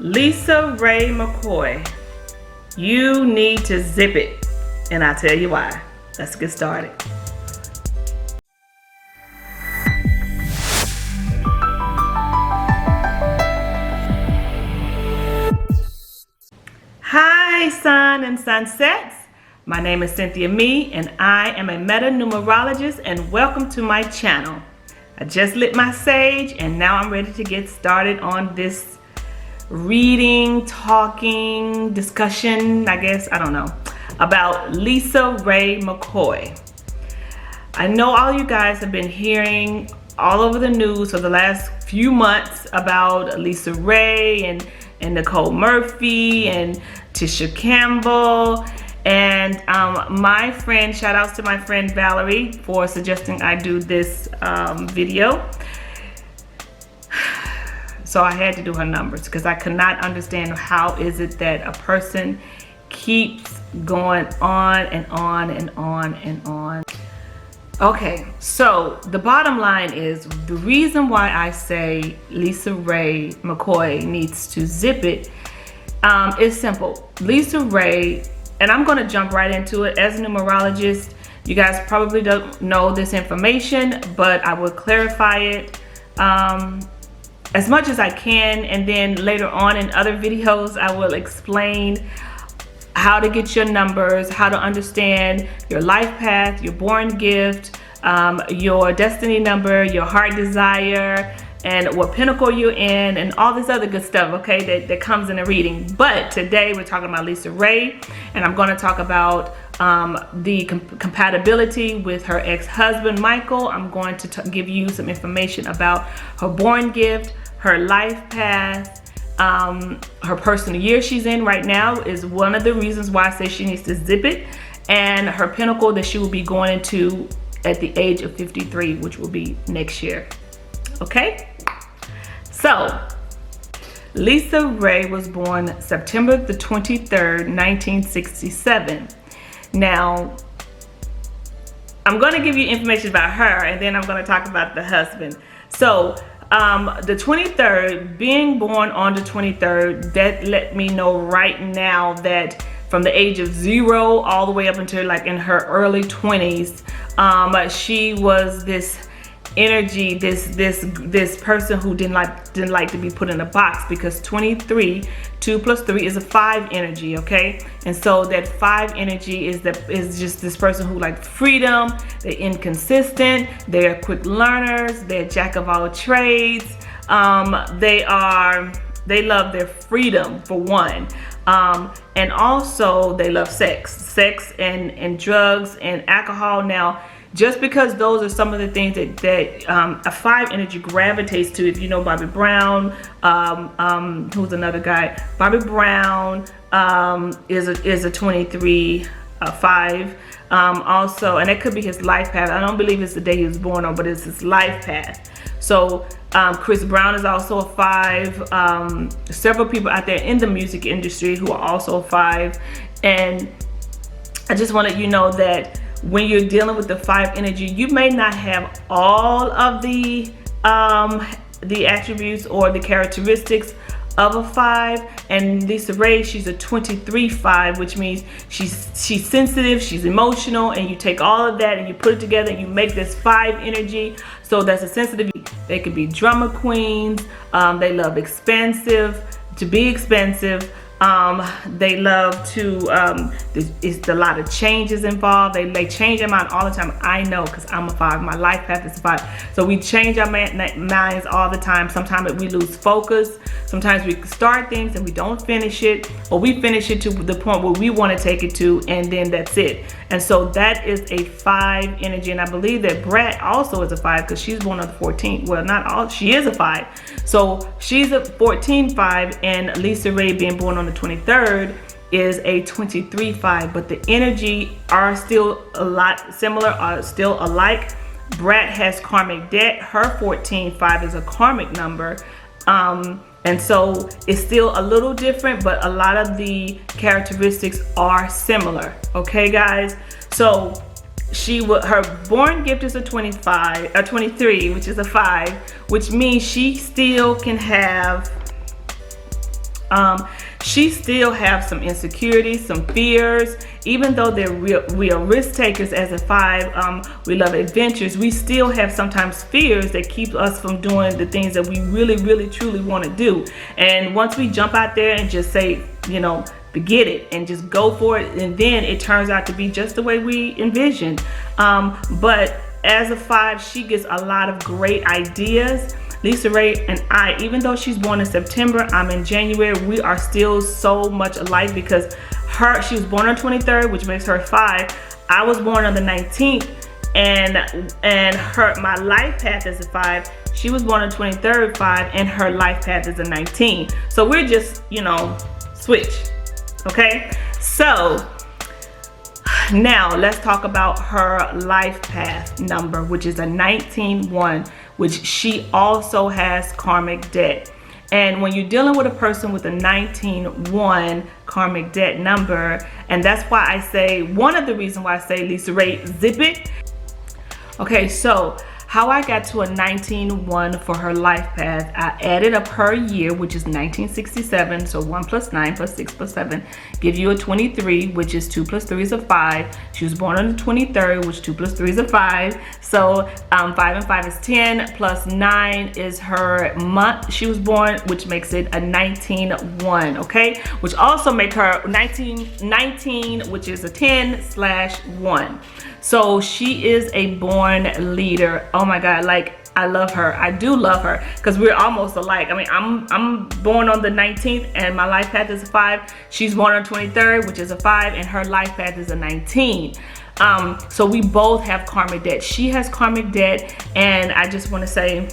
LisaRaye McCoy, you need to zip it, and I'll tell you why. Let's get started. Hi, sun and sunsets. My name is Cynthia Mee, and I am a meta-numerologist, and welcome to my channel. I just lit my sage, and now I'm ready to get started on this reading, talking, discussion, I guess, I don't know, about LisaRaye McCoy. I know all you guys have been hearing all over the news for the last few months about LisaRaye and Nicole Murphy and Tisha Campbell. And my friend, shout outs to my friend Valerie for suggesting I do this video. So I had to do her numbers because I could not understand how is it that a person keeps going on and on and on and on. Okay, so the bottom line is the reason why I say LisaRaye McCoy needs to zip it is simple. LisaRaye, and I'm going to jump right into it. As a numerologist, you guys probably don't know this information, but I will clarify it as much as I can, and then later on in other videos I will explain how to get your numbers, how to understand your life path, your born gift, your destiny number, your heart desire, and what pinnacle you're in, and all this other good stuff, okay, that comes in a reading. But today we're talking about LisaRaye, and I'm going to talk about the compatibility with her ex-husband Michael. I'm going to give you some information about her born gift, her life path, her personal year she's in right now is one of the reasons why I say she needs to zip it, and her pinnacle that she will be going into at the age of 53, which will be next year. Okay, so LisaRaye was born September the 23rd, 1967. Now, I'm going to give you information about her, and then I'm going to talk about the husband. So the 23rd, being born on the 23rd, that let me know right now that from the age of 0 all the way up until like in her early 20s, she was this energy, this person who didn't like to be put in a box, because 23, 2 plus 3 is a 5 energy, okay? And so that 5 energy is just this person who likes freedom. They're inconsistent, they're quick learners, they're jack of all trades. They love their freedom, for one, and also they love sex and drugs and alcohol. Now, just because those are some of the things that a 5 energy gravitates to, if you know Bobby Brown, who's another guy, Bobby Brown is a 23 5. Also, and it could be his life path. I don't believe it's the day he was born on, but it's his life path. So Chris Brown is also a 5. Several people out there in the music industry who are also a 5. And I just want to let you know that when you're dealing with the 5 energy, you may not have all of the attributes or the characteristics of a 5. And LisaRaye, she's a 23 5, which means she's sensitive, she's emotional, and you take all of that and you put it together and you make this 5 energy. So that's a sensitive. They could be drama queens. They love to be expensive. They love to, it's a lot of changes involved. They change their mind all the time. I know, because I'm a 5. My life path is a 5. So we change our minds all the time. Sometimes we lose focus. Sometimes we start things and we don't finish it, or we finish it to the point where we want to take it to, and then that's it. And so that is a 5 energy. And I believe that Brat also is a 5, because she's born on the 14th. Well, not all, she is a 5. So she's a 14 5, and LisaRaye being born on the 23rd is a 23 5, but the energy are still a lot similar, are still alike. Brat has karmic debt. Her 14 5 is a karmic number. And so it's still a little different, but a lot of the characteristics are similar. Okay, guys? So her born gift is a 23, which is a 5, which means she still can have She still have some insecurities, some fears. Even though we are risk takers as a 5, we love adventures, we still have sometimes fears that keep us from doing the things that we really, really, truly want to do. And once we jump out there and just say, you know, forget it and just go for it, and then it turns out to be just the way we envisioned. But as a 5, she gets a lot of great ideas. LisaRaye and I, even though she's born in September, I'm in January, we are still so much alike because she was born on 23rd, which makes her 5. I was born on the 19th, and my life path is a 5. She was born on 23rd, 5, and her life path is a 19. So we're just, you know, switch. Okay, so now let's talk about her life path number, which is a 19-1, which she also has karmic debt. And when you're dealing with a person with a 19-1 karmic debt number, and that's why I say, one of the reasons why I say, LisaRaye, zip it. Okay, so how I got to a 19-1 for her life path, I added up her year, which is 1967. So 1 + 9 + 6 + 7 give you a 23, which is 2 + 3 is a 5. She was born on the 23rd, which 2 + 3 is a 5. So 5 and 5 is 10, plus 9 is her month she was born, which makes it a 19-1, okay? Which also make her 19, which is a 10/1. So she is a born leader. Oh my God, like, I love her. I do love her because we're almost alike. I mean, I'm born on the 19th and my life path is a 5. She's born on 23rd, which is a 5, and her life path is a 19. So we both have karmic debt. She has karmic debt, and I just want to say,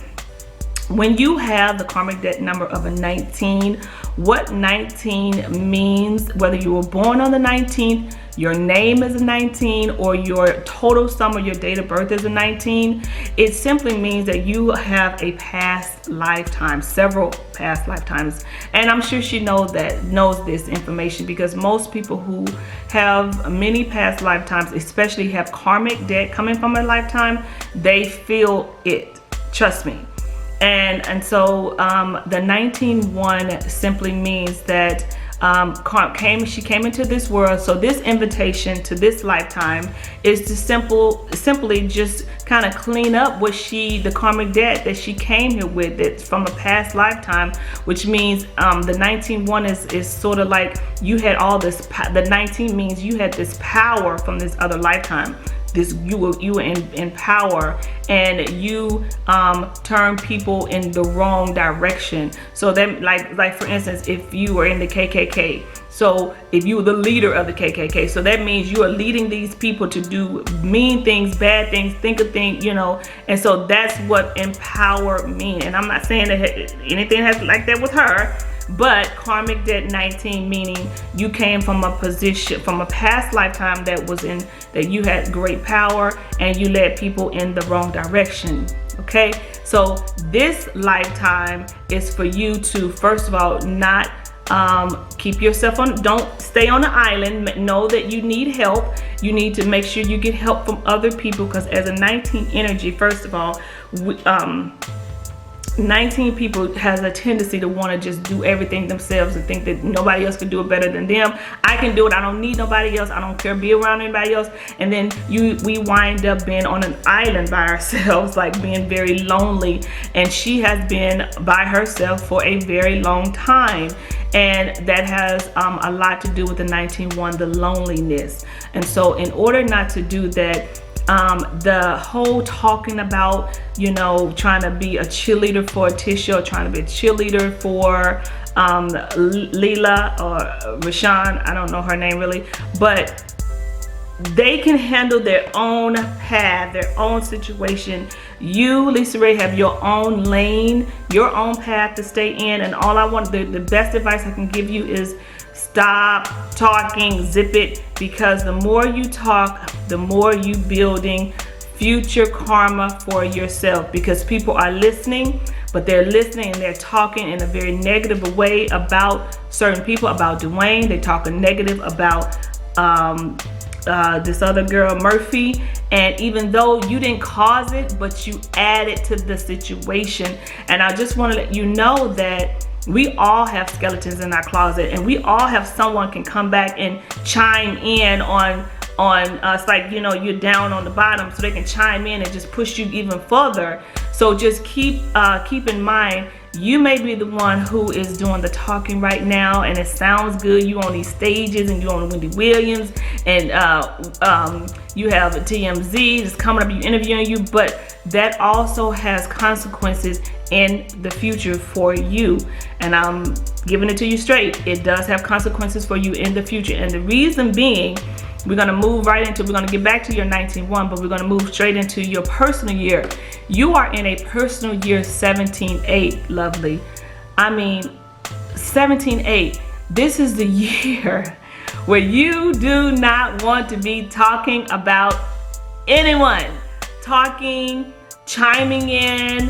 when you have the karmic debt number of a 19, what 19 means, whether you were born on the 19th, your name is a 19, or your total sum of your date of birth is a 19, it simply means that you have a past lifetime, several past lifetimes. And I'm sure she knows this information, because most people who have many past lifetimes, especially have karmic debt coming from a lifetime, they feel it. Trust me. And so the 19-1 simply means that she came into this world. So this invitation to this lifetime is to simply just kind of clean up the karmic debt that she came here with, that's from a past lifetime, which means the 19-1 is sort of like you had all this. The 19 means you had this power from this other lifetime. You were in power, and you turn people in the wrong direction. So then, like for instance, if you were in the KKK, so if you were the leader of the KKK, so that means you are leading these people to do mean things, bad things, think of things, you know. And so that's what empower means. And I'm not saying that anything has like that with her, but karmic debt 19 meaning you came from a position, from a past lifetime that you had great power and you led people in the wrong direction. Okay, so this lifetime is for you to, first of all, not keep yourself on, don't stay on the island. Know that you need help. You need to make sure you get help from other people, because as a 19 energy, first of all, 19 people has a tendency to want to just do everything themselves and think that nobody else can do it better than them. I can do it. I don't need nobody else. I don't care, be around anybody else. And then we wind up being on an island by ourselves, like being very lonely. And she has been by herself for a very long time. And that has a lot to do with the 19-1, the loneliness. And so in order not to do that, the whole talking about, you know, trying to be a cheerleader for Tisha, or trying to be a cheerleader for Leela or Rashawn, I don't know her name really, but they can handle their own path, their own situation. You, LisaRaye, have your own lane, your own path to stay in. And all I want, the best advice I can give you is stop talking, zip it, because the more you talk, the more you building future karma for yourself, because people are listening, but they're listening and they're talking in a very negative way about certain people, about Dwayne. They're talking negative about this other girl, Murphy. And even though you didn't cause it, but you added to the situation. And I just want to let you know that We all have skeletons in our closet, and we all have someone can come back and chime in on it's like, you know, you're down on the bottom, so they can chime in and just push you even further. So just keep in mind, you may be the one who is doing the talking right now, and it sounds good. You on these stages, and you on Wendy Williams, and you have TMZ that's coming up, you interviewing you, but that also has consequences in the future for you. And I'm giving it to you straight. It does have consequences for you in the future. And the reason being, we're going to move right into, we're going to get back to your 19-1, but we're going to move straight into your personal year. You are in a personal year 17-8, lovely. I mean, 17-8. This is the year where you do not want to be talking about anyone. Talking, chiming in,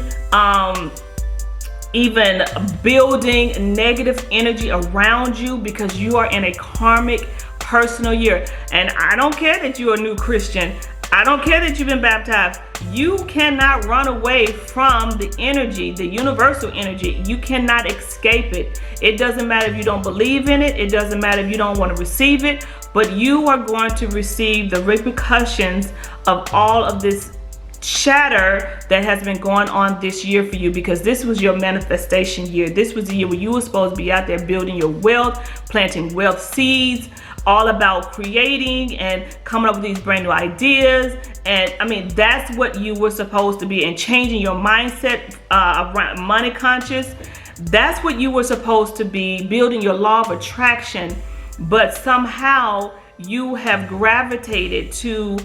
even building negative energy around you, because you are in a karmic personal year. And I don't care that you're a new Christian. I don't care that you've been baptized. You cannot run away from the energy, the universal energy. You cannot escape it. It doesn't matter if you don't believe in it. It doesn't matter if you don't want to receive it. But you are going to receive the repercussions of all of this shatter that has been going on this year for you, because this was your manifestation year. This was the year where you were supposed to be out there building your wealth, planting wealth seeds, all about creating and coming up with these brand new ideas. And I mean, that's what you were supposed to be, and changing your mindset around money conscious. That's what you were supposed to be, building your law of attraction. But somehow you have gravitated to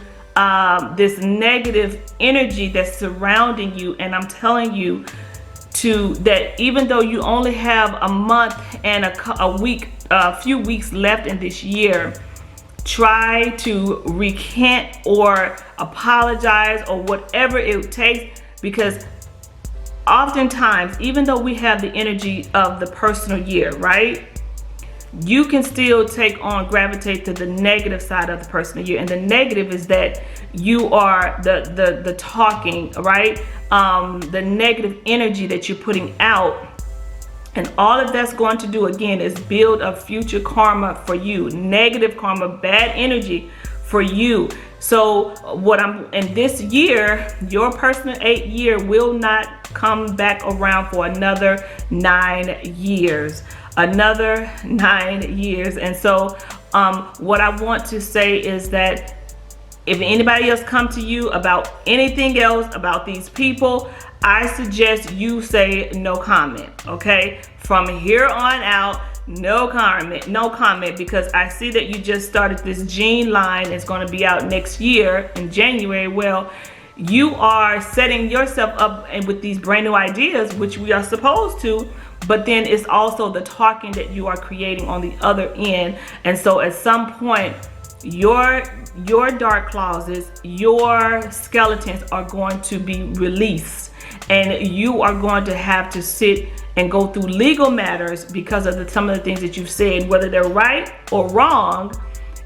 this negative energy that's surrounding you. And I'm telling you that even though you only have a month and a few weeks left in this year, try to recant or apologize or whatever it takes, because oftentimes, even though we have the energy of the personal year, right, you can still gravitate to the negative side of the personal year. And the negative is that you are the talking, right? The negative energy that you're putting out. And all of that's going to do, again, is build a future karma for you. Negative karma, bad energy for you. So in this year, your personal 8 year will not come back around for another 9 years. Another 9 years. And so what I want to say is that if anybody else come to you about anything else about these people, I suggest you say no comment. Okay, from here on out, no comment, because I see that you just started this gene line. It's going to be out next year in January. Well, you are setting yourself up with these brand new ideas, which we are supposed to, but then it's also the talking that you are creating on the other end. And so at some point, your dark closets, your skeletons are going to be released, and you are going to have to sit and go through legal matters because of some of the things that you've said, whether they're right or wrong.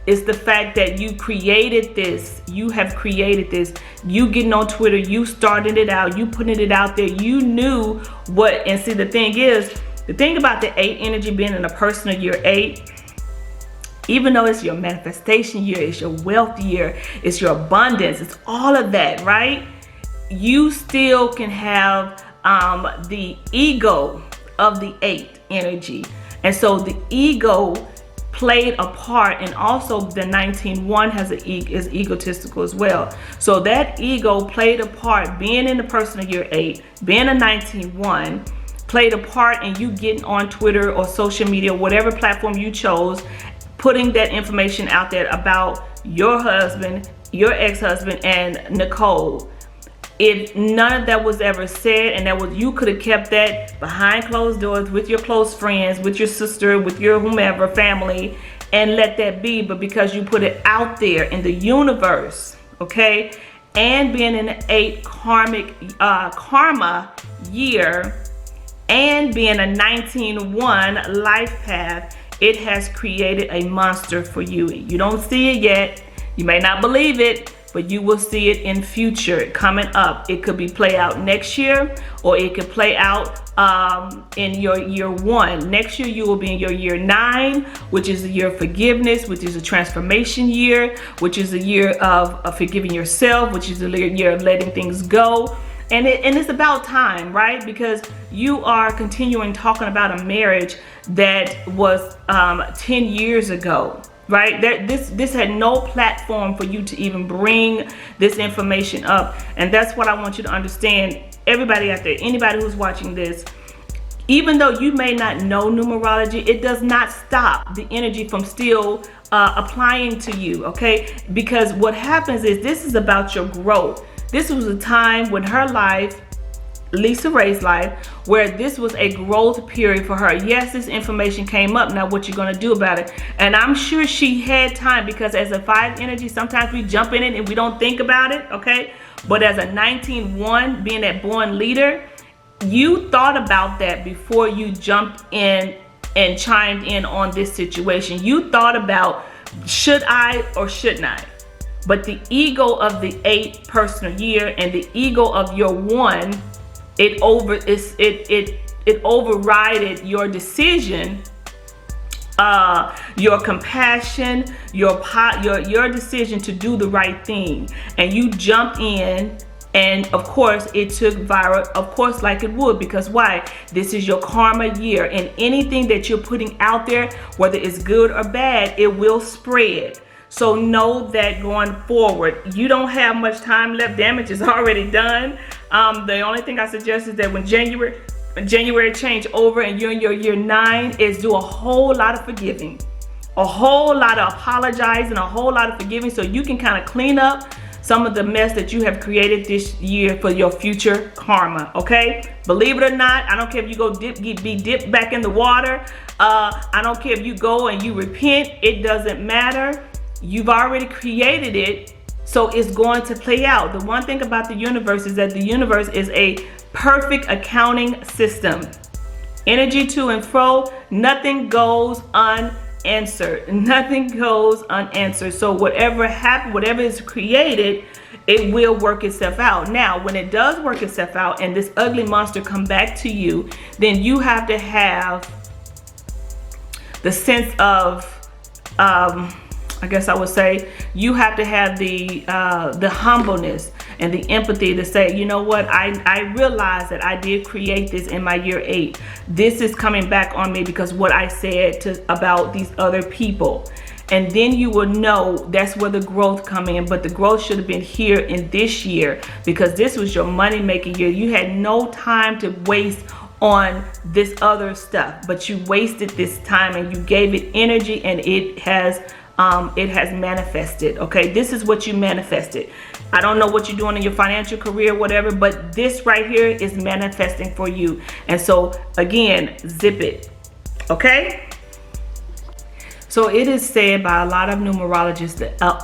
It's the fact that you created this. You have created this. You getting on Twitter, you started it out, you putting it out there. You knew what, and see, the thing about the 8 energy being in a personal year 8, even though it's your manifestation year, it's your wealth year, it's your abundance, it's all of that, right? You still can have the ego of the 8 energy. And so the ego played a part, and also the 19-1 is egotistical as well. So that ego played a part, being in the personal year 8, being a 19-1, played a part in you getting on Twitter or social media, whatever platform you chose, putting that information out there about your husband, your ex-husband, and Nicole. If none of that was ever said, and you could have kept that behind closed doors with your close friends, with your sister, with your whomever, family, and let that be. But because you put it out there in the universe, okay, and being in an 8 karma year, and being a 19-1 life path, it has created a monster for you. You don't see it yet. You may not believe it, but you will see it in future coming up. It could be play out next year, or it could play out in your year 1. Next year you will be in your year 9, which is a year of forgiveness, which is a transformation year, which is a year of forgiving yourself, which is a year of letting things go. And it's about time, right? Because you are continuing talking about a marriage that was 10 years ago, right? This had no platform for you to even bring this information up. And that's what I want you to understand. Everybody out there, anybody who's watching this, even though you may not know numerology, it does not stop the energy from still applying to you, okay? Because what happens is, this is about your growth. This was a time when her life, LisaRaye's life, where this was a growth period for her. Yes, this information came up. Now what you're going to do about it? And I'm sure she had time, because as a 5 energy, sometimes we jump in it and we don't think about it, okay? But as a 19-1, being that born leader, you thought about that before you jumped in and chimed in on this situation. You thought about, should I or shouldn't I? But the ego of the 8 personal year and the ego of your 1, it overrided your decision, your compassion, your decision to do the right thing. And you jumped in, and of course it took viral, of course, like it would, because why? This is your karma year, and anything that you're putting out there, whether it's good or bad, it will spread. So know that going forward, you don't have much time left. Damage is already done. The only thing I suggest is that when January change over and you're in your year 9, is do a whole lot of forgiving, a whole lot of apologizing, a whole lot of forgiving, so you can kind of clean up some of the mess that you have created this year for your future karma, okay? Believe it or not, I don't care if you go be dipped back in the water. I don't care if you go and you repent. It doesn't matter. You've already created it, so it's going to play out. The one thing about the universe is that the universe is a perfect accounting system. Energy to and fro, nothing goes unanswered. Nothing goes unanswered. So whatever happened, whatever is created, it will work itself out. Now, when it does work itself out and this ugly monster come back to you, then you have to have the sense of I guess I would say you have to have the humbleness and the empathy to say, you know what, I realize that I did create this in my year 8. This is coming back on me because what I said about these other people. And then you will know that's where the growth come in. But the growth should have been here in this year, because this was your money making year. You had no time to waste on this other stuff, but you wasted this time and you gave it energy, and it has manifested. Okay, this is what you manifested. I don't know what you're doing in your financial career, whatever, but this right here is manifesting for you. And so again, zip it. Okay, so it is said by a lot of numerologists,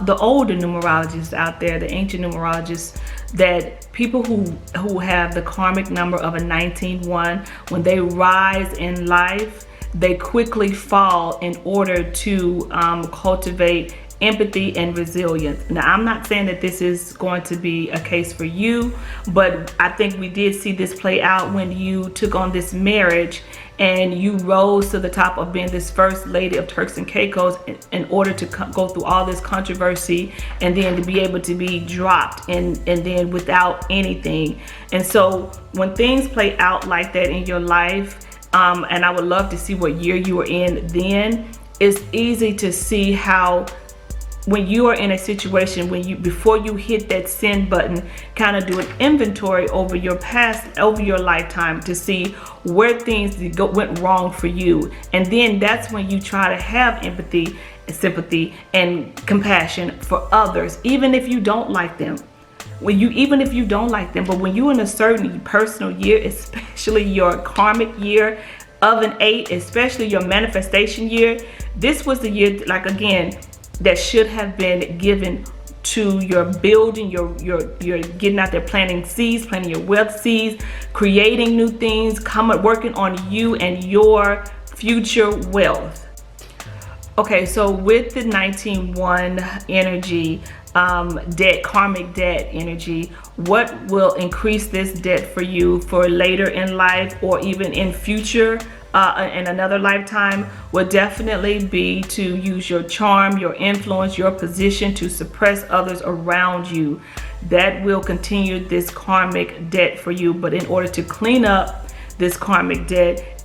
the older numerologists out there, the ancient numerologists, that people who have the karmic number of a 19-1, when they rise in life, they quickly fall in order to cultivate empathy and resilience. Now, I'm not saying that this is going to be a case for you, but I think we did see this play out when you took on this marriage and you rose to the top of being this first lady of Turks and Caicos in order to go through all this controversy, and then to be able to be dropped and then without anything. And so when things play out like that in your life, and I would love to see what year you were in then, it's easy to see how when you are in a situation, before you hit that send button, kind of do an inventory over your past, over your lifetime, to see where things went wrong for you. And then that's when you try to have empathy, sympathy, and compassion for others, even if you don't like them. Even if you don't like them, but when you're in a certain personal year, especially your karmic year of an 8, especially your manifestation year, this was the year, like again, that should have been given to your building, your getting out there, planting seeds, planting your wealth seeds, creating new things, working on you and your future wealth. Okay, so with the 19-1 energy, debt, karmic debt energy. What will increase this debt for you for later in life or even in future in another lifetime would definitely be to use your charm, your influence, your position to suppress others around you. That will continue this karmic debt for you. But in order to clean up this karmic debt,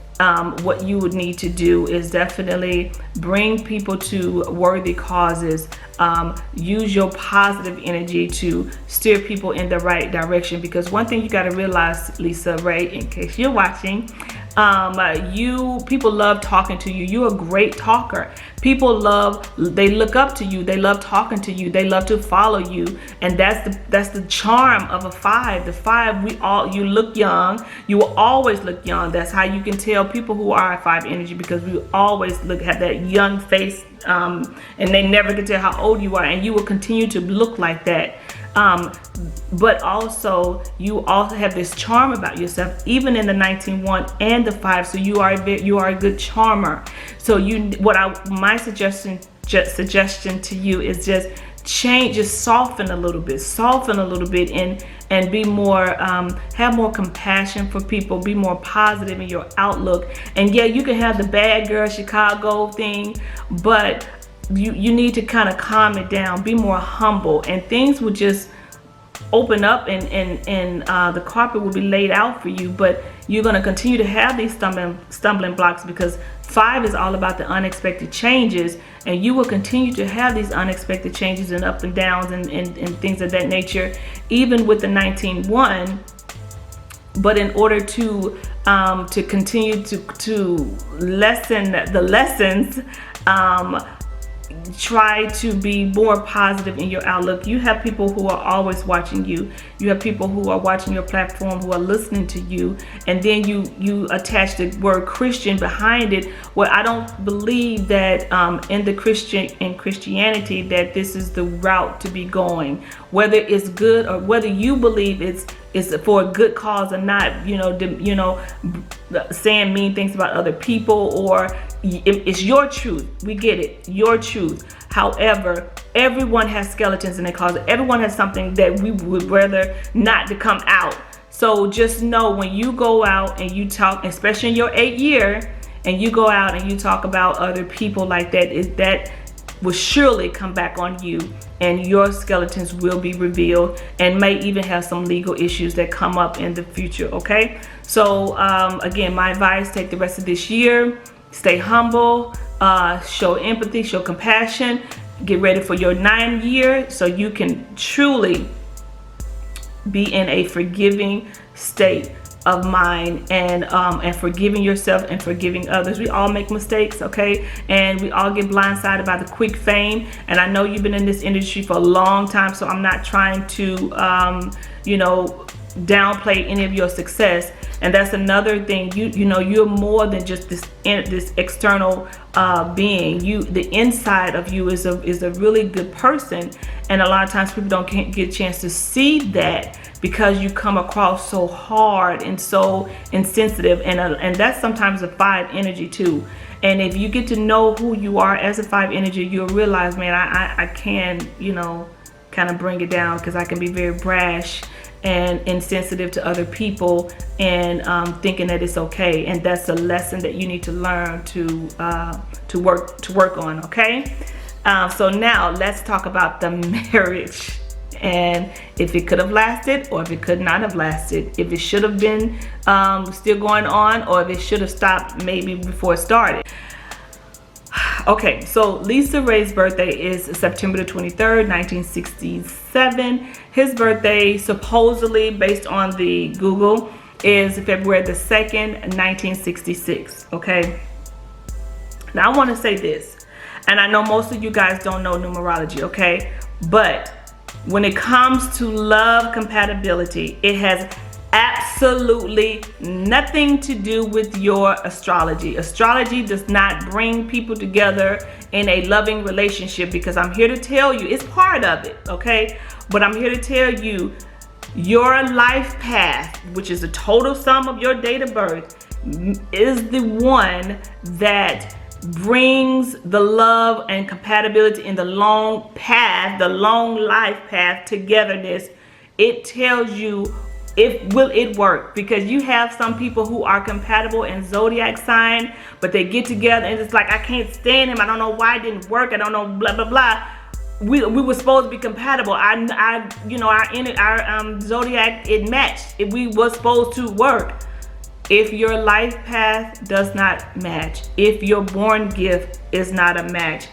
what you would need to do is definitely bring people to worthy causes. Use your positive energy to steer people in the right direction. Because one thing you got to realize, LisaRaye, in case you're watching, people love talking to you. You're a great talker. People they look up to you. They love talking to you. They love to follow you. And that's the charm of a 5. The 5, you look young. You will always look young. That's how you can tell people who are a 5 energy, because we always have that young face, and they never can tell how old you are, and you will continue to look like that. But also you also have this charm about yourself, even in the 19-1 and the 5. So you are a good charmer. So my suggestion to you is just change, just soften a little bit, and be more, have more compassion for people, be more positive in your outlook. And yeah, you can have the bad girl Chicago thing, but you need to kind of calm it down, be more humble, and things will just open up, and the carpet will be laid out for you. But you're going to continue to have these stumbling blocks, because 5 is all about the unexpected changes, and you will continue to have these unexpected changes and up and downs and things of that nature, even with the 19-1. But in order to continue to lessen the lessons, try to be more positive in your outlook. You have people who are always watching you. You have people who are watching your platform, who are listening to you, and then you attach the word Christian behind it. Well, I don't believe that in Christianity that this is the route to be going. Whether it's good or whether you believe it's for a good cause or not, saying mean things about other people, or it's your truth. We get it, your truth. However, everyone has skeletons in their closet. Everyone has something that we would rather not to come out. So just know, when you go out and you talk, especially in your 8th year, and you go out and you talk about other people like that, that will surely come back on you, and your skeletons will be revealed, and may even have some legal issues that come up in the future. Okay, so again, my advice: take the rest of this year, stay humble, show empathy, show compassion, get ready for your 9th year, so you can truly be in a forgiving state of mind, and forgiving yourself and forgiving others. We all make mistakes, okay? And we all get blindsided by the quick fame. And I know you've been in this industry for a long time, so I'm not trying to, downplay any of your success. And that's another thing. You're more than just this external being. The inside of you is a really good person, and a lot of times people don't get a chance to see that, because you come across so hard and so insensitive, and that's sometimes a 5 energy too. And if you get to know who you are as a 5 energy, you'll realize, man, I can kind of bring it down, because I can be very brash and insensitive to other people, and thinking that it's okay. And that's a lesson that you need to learn to work on. Okay, so now let's talk about the marriage, and if it could have lasted or if it could not have lasted, if it should have been still going on, or if it should have stopped maybe before it started. Okay, so LisaRaye's birthday is September the 23rd, 1967. His birthday, supposedly, based on the Google, is February the 2nd, 1966, okay? Now, I want to say this, and I know most of you guys don't know numerology, okay? But when it comes to love compatibility, it has absolutely nothing to do with your astrology. Astrology does not bring people together in a loving relationship, because I'm here to tell you, it's part of it, okay? But I'm here to tell you, your life path, which is the total sum of your date of birth, is the one that brings the love and compatibility in the long path, the long life path, togetherness. It tells you if will it work, because you have some people who are compatible in zodiac sign, but they get together and it's like, I can't stand him, I don't know why it didn't work, I don't know, blah blah blah. We were supposed to be compatible. You know, our zodiac, it matched. We were supposed to work. If your life path does not match, if your born gift is not a match,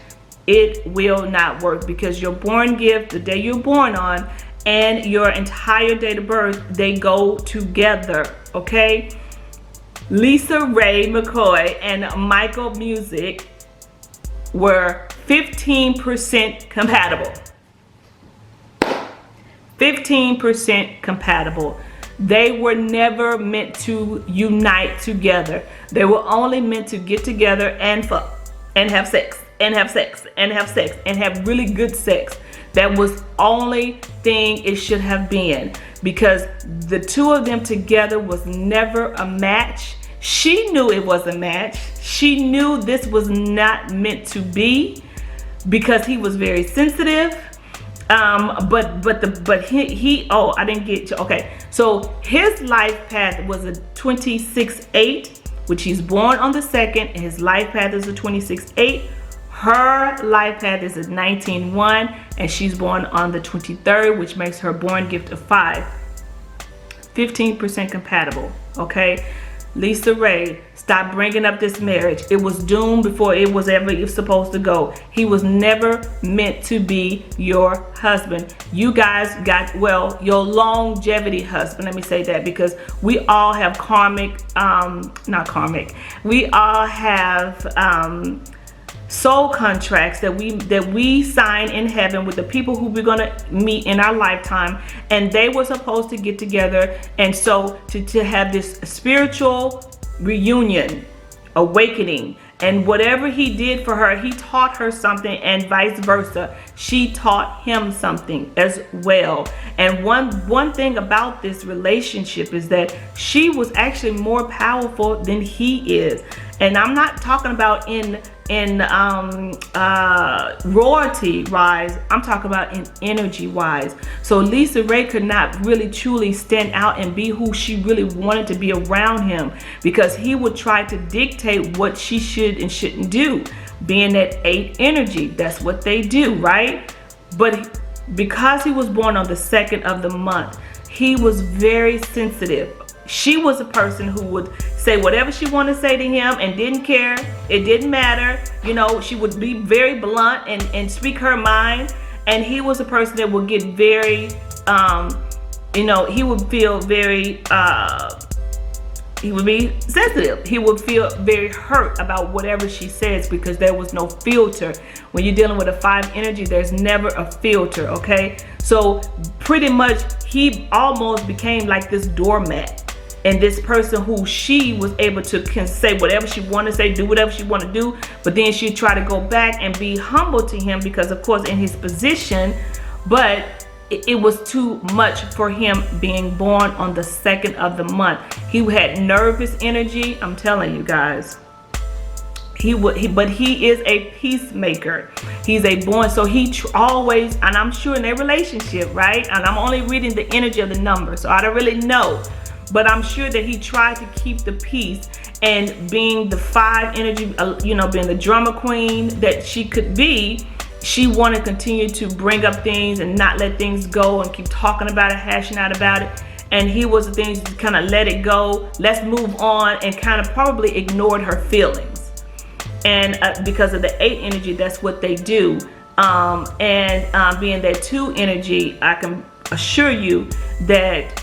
it will not work, because your born gift, the day you're born on, and your entire date of birth, they go together, okay? LisaRaye McCoy and Michael Music were 15% compatible. 15% compatible. They were never meant to unite together. They were only meant to get together and fuck and have sex and have sex and have sex and have really good sex. That was only thing it should have been, because the two of them together was never a match. She knew it was a match. She knew this was not meant to be, because he was very sensitive. But he oh, I didn't get you. Okay, so his life path was a 26/8, which he's born on the 2nd, and his life path is a 26/8. Her life path is a 19/1, and she's born on the 23rd, which makes her born gift a 5. 15% compatible, okay? LisaRaye, stop bringing up this marriage. It was doomed before it was ever supposed to go. He was never meant to be your husband. You guys got, well, your longevity husband. Let me say that, because we all have karmic, not karmic. We all have soul contracts that we sign in heaven with the people who we're gonna meet in our lifetime, and they were supposed to get together, and so to have this spiritual reunion, awakening, and whatever he did for her, he taught her something, and vice versa, she taught him something as well. And one thing about this relationship is that she was actually more powerful than he is, and I'm not talking about in royalty wise, I'm talking about in energy wise. So LisaRaye could not really truly stand out and be who she really wanted to be around him, because he would try to dictate what she should and shouldn't do. Being that 8 energy, that's what they do, right? But because he was born on the 2nd of the month, he was very sensitive. She was a person who would say whatever she wanted to say to him and didn't care. It didn't matter. You know, she would be very blunt and speak her mind. And he was a person that would get very, you know, he would feel very, he would be sensitive. He would feel very hurt about whatever she says, because there was no filter. When you're dealing with a 5 energy, there's never a filter, okay? So pretty much he almost became like this doormat. And this person who she was able to can say whatever she wanted to say, do whatever she wanted to do, but then she'd try to go back and be humble to him, because of course in his position, but it was too much for him being born on the 2nd of the month. He had nervous energy, I'm telling you guys. But he is a peacemaker. He's a born, so he always, and I'm sure in their relationship, right? And I'm only reading the energy of the number, so I don't really know. But I'm sure that he tried to keep the peace, and being the 5 energy, you know, being the drama queen that she could be, she wanted to continue to bring up things and not let things go and keep talking about it, hashing out about it. And he was the things to kind of let it go, let's move on, and kind of probably ignored her feelings. And because of the 8 energy, that's what they do. Being that 2 energy, I can assure you that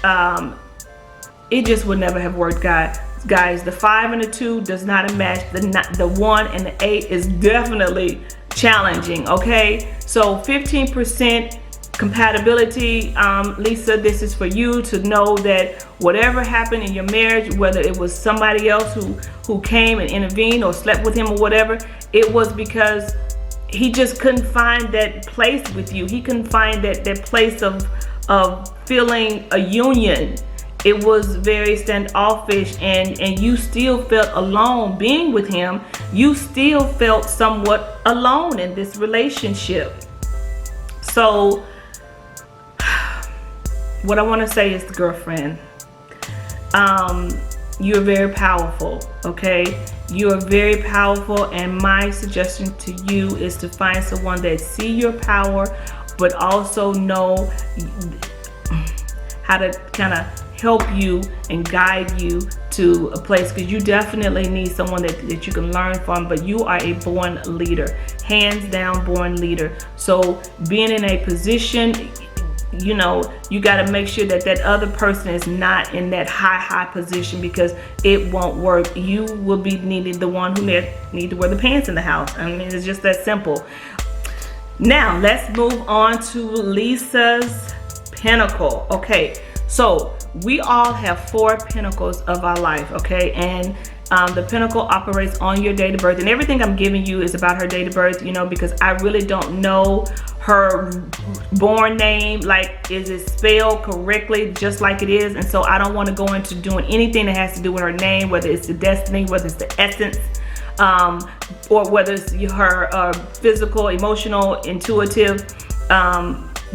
it just would never have worked, guys. The 5 and the 2 does not match. The 1 and the 8 is definitely challenging, okay? So 15% compatibility. Lisa, this is for you to know that whatever happened in your marriage, whether it was somebody else who came and intervened or slept with him or whatever, it was because he just couldn't find that place with you. He couldn't find that place of feeling a union. it was very standoffish, and you still felt alone being with him. You still felt somewhat alone in this relationship. So what I want to say is, girlfriend, you're very powerful, okay? You are very powerful, and my suggestion to you is to find someone that see your power, but also know how to kind of help you and guide you to a place, because you definitely need someone that you can learn from. But you are a born leader, hands down born leader. So being in a position, you know, you got to make sure that that other person is not in that high position, because it won't work. You will be needed, the one who need to wear the pants in the house. I mean, it's just that simple. Now let's move on to Lisa's pinnacle. Okay, so we all have 4 pinnacles of our life, okay? And the pinnacle operates on your date of birth, and everything I'm giving you is about her date of birth, you know, because I really don't know her born name. Like, is it spelled correctly just like it is? And so I don't want to go into doing anything that has to do with her name, whether it's the destiny, whether it's the essence, or whether it's her physical, emotional, intuitive,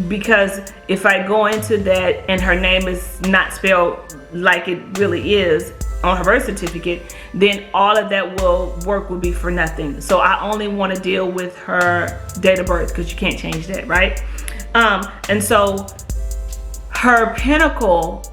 because if I go into that and her name is not spelled like it really is on her birth certificate, then all of that will be for nothing. So I only want to deal with her date of birth, because you can't change that, right? And so her pinnacle,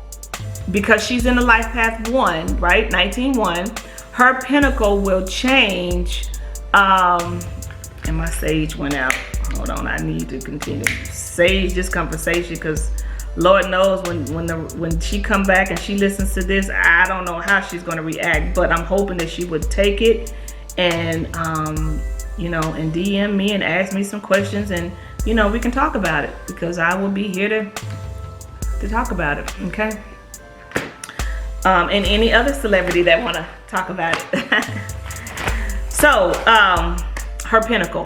because she's in the life path 1, right, 19-1, her pinnacle will change. And my sage went out. Hold on, I need to continue sage this conversation, because Lord knows when she come back and she listens to this, I don't know how she's going to react. But I'm hoping that she would take it and you know, and DM me and ask me some questions, and you know, we can talk about it, because I will be here to talk about it, okay? And any other celebrity that want to talk about it. So her pinnacle,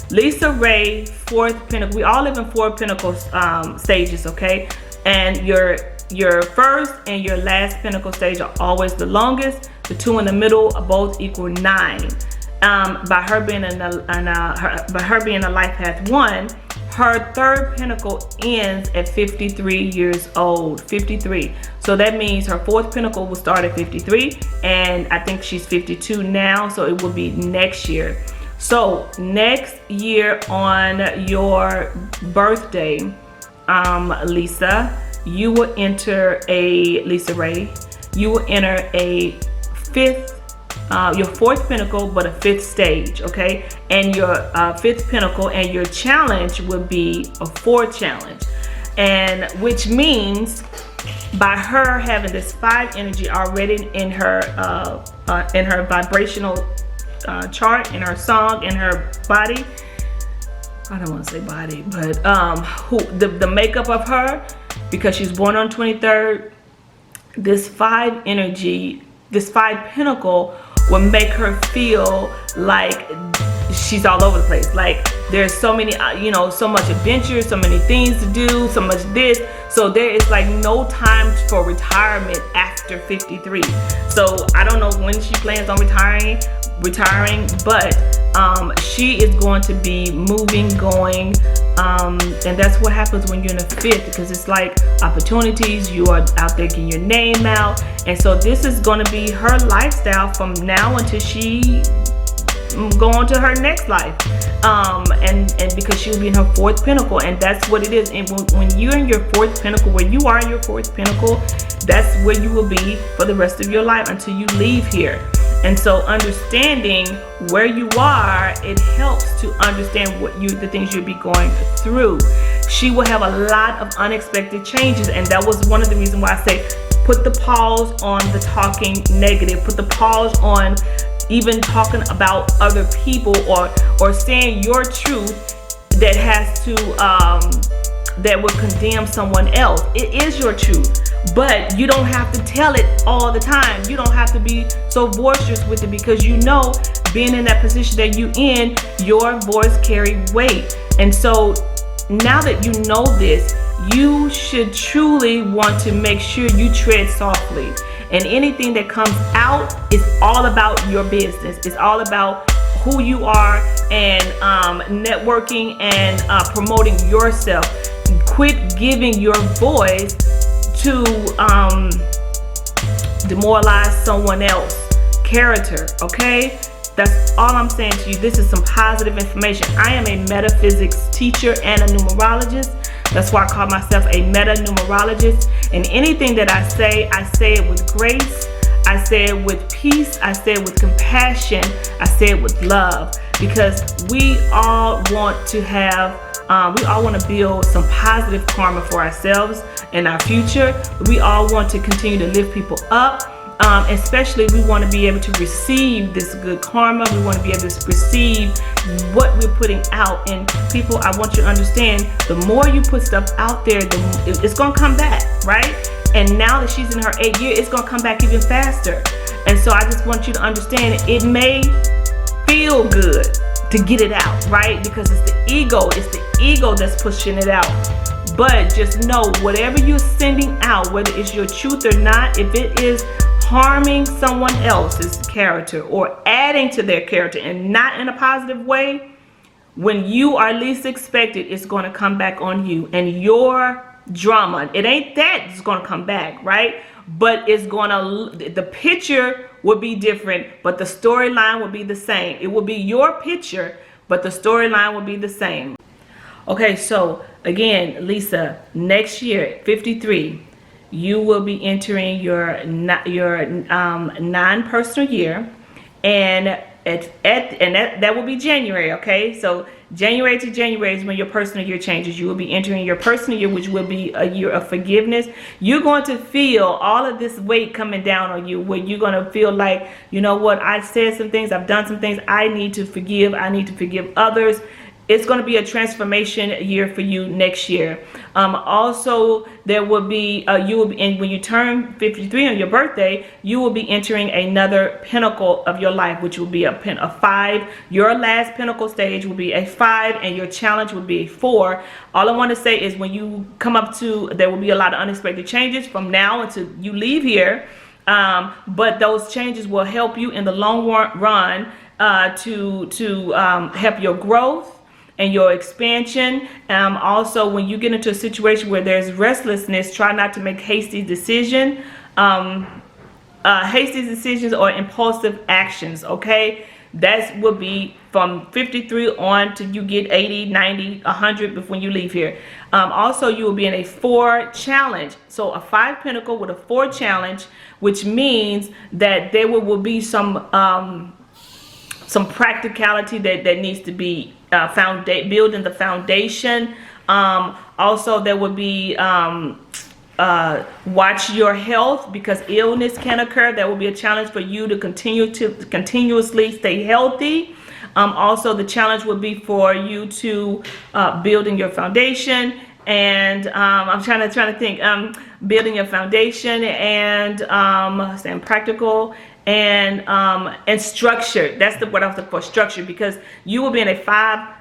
LisaRaye, 4th pinnacle. We all live in 4 pinnacle stages, okay? And your first and your last pinnacle stage are always the longest. The 2 in the middle are both equal 9. By her being in a life path 1, her 3rd pinnacle ends at 53 years old. 53. So that means her 4th pinnacle will start at 53, and I think she's 52 now, so it will be next year. So next year on your birthday, Lisa, you will enter LisaRaye, you will enter a 5th, your 4th pinnacle, but a 5th stage, okay? And your 5th pinnacle, and your challenge will be a 4th challenge, and which means by her having this 5 energy already in her vibrational chart, in her song, in her body. I don't want to say body, but the makeup of her, because she's born on 23rd, this 5 energy, this 5 pinnacle will make her feel like she's all over the place. Like there's so many, you know, so much adventure, so many things to do, so much this. So there is like no time for retirement after 53. So I don't know when she plans on retiring, but she is going to be moving, going, and that's what happens when you're in a 5th, because it's like opportunities, you are out there getting your name out. And so this is going to be her lifestyle from now until she go on to her next life, and because she'll be in her 4th pinnacle, and that's what it is. And when you're in your 4th pinnacle, where you are in your 4th pinnacle, that's where you will be for the rest of your life until you leave here. And so understanding where you are, it helps to understand the things you'll be going through. She will have a lot of unexpected changes, and that was one of the reasons why I say put the pause on the talking negative, put the pause on even talking about other people, or saying your truth that has to that would condemn someone else. It is your truth, but you don't have to tell it all the time. You don't have to be so boisterous with it, because you know, being in that position that you in, your voice carry weight. And so now that you know this, you should truly want to make sure you tread softly. And anything that comes out is all about your business. It's all about who you are and networking and promoting yourself. Quit giving your voice to demoralize someone else's character, okay? That's all I'm saying to you. This is some positive information. I am a metaphysics teacher and a numerologist. That's why I call myself a meta-numerologist. And anything that I say it with grace. I say it with peace. I say it with compassion. I say it with love. Because we all want to have, we all want to build some positive karma for ourselves and our future. We all want to continue to lift people up. Especially we want to be able to receive this good karma. We want to be able to receive what we're putting out. And people, I want you to understand, the more you put stuff out there, it's going to come back, right? And now that she's in her 8th year, it's going to come back even faster. And so I just want you to understand, it may feel good to get it out, right? Because it's the ego that's pushing it out. But just know, whatever you're sending out, whether it's your truth or not, if it is harming someone else's character or adding to their character and not in a positive way, when you are least expected, it's going to come back on you. And your drama, it ain't that it's going to come back, right? But it's going to, the picture will be different, but the storyline will be the same. It will be your picture, but the storyline will be the same. Okay, so again, Lisa, next year, 53, you will be entering your non-personal year, and that will be January. Okay, so January to January is when your personal year changes. You will be entering your personal year, which will be a year of forgiveness. You're going to feel all of this weight coming down on you, where you're going to feel like, you know what, I said some things, I've done some things, I need to forgive others. It's going to be a transformation year for you next year. Also, there will be, and when you turn 53 on your birthday, you will be entering another pinnacle of your life, which will be a 5. Your last pinnacle stage will be a 5, and your challenge will be a 4. All I want to say is, when you come up to, there will be a lot of unexpected changes from now until you leave here. But those changes will help you in the long run to help your growth and your expansion. Also, when you get into a situation where there's restlessness, try not to make hasty decisions or impulsive actions, okay? That will be from 53 on till you get 80, 90, 100 when you leave here. Also, you will be in a 4 challenge. So a 5 pinnacle with a 4 challenge, which means that there will be some practicality that needs to be building the foundation. Also, there will be watch your health, because illness can occur. That will be a challenge for you to continuously stay healthy. Also, the challenge will be for you to building your foundation, and I'm trying to think, building your foundation and staying practical and structure. That's what I was looking for, structure, because you will be in a 5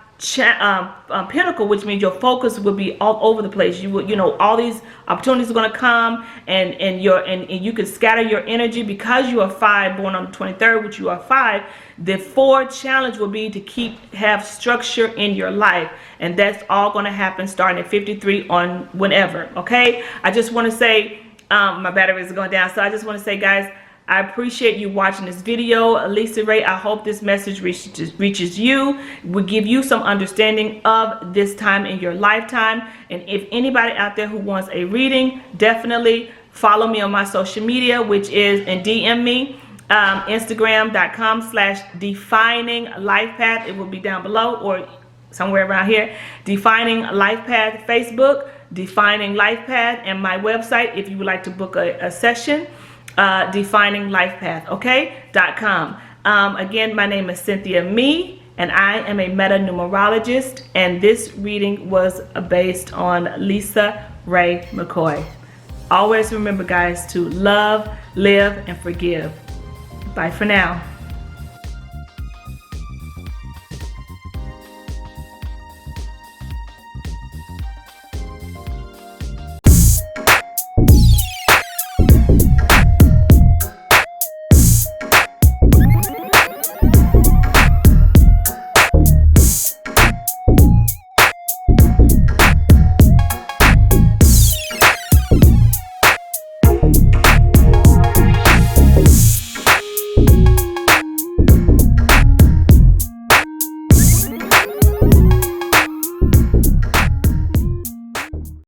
pinnacle, which means your focus will be all over the place. You will, all these opportunities are going to come, and you can scatter your energy because you are 5, born on the 23rd, which you are 5. The 4 challenge will be to have structure in your life, and that's all going to happen starting at 53 on whenever. Okay, I just want to say, my battery is going down, so I just want to say, guys, I appreciate you watching this video. LisaRaye, I hope this message reaches you, will give you some understanding of this time in your lifetime. And if anybody out there who wants a reading, definitely follow me on my social media, which is, and DM me, Instagram.com/defininglifepath. It will be down below or somewhere around here. Defining Life Path, Facebook, Defining Life Path, and my website if you would like to book a session. defininglifepath.com. Again, my name is Cynthia Me, and I am a meta-numerologist, and this reading was based on LisaRaye McCoy. Always remember, guys, to love, live, and forgive. Bye for now.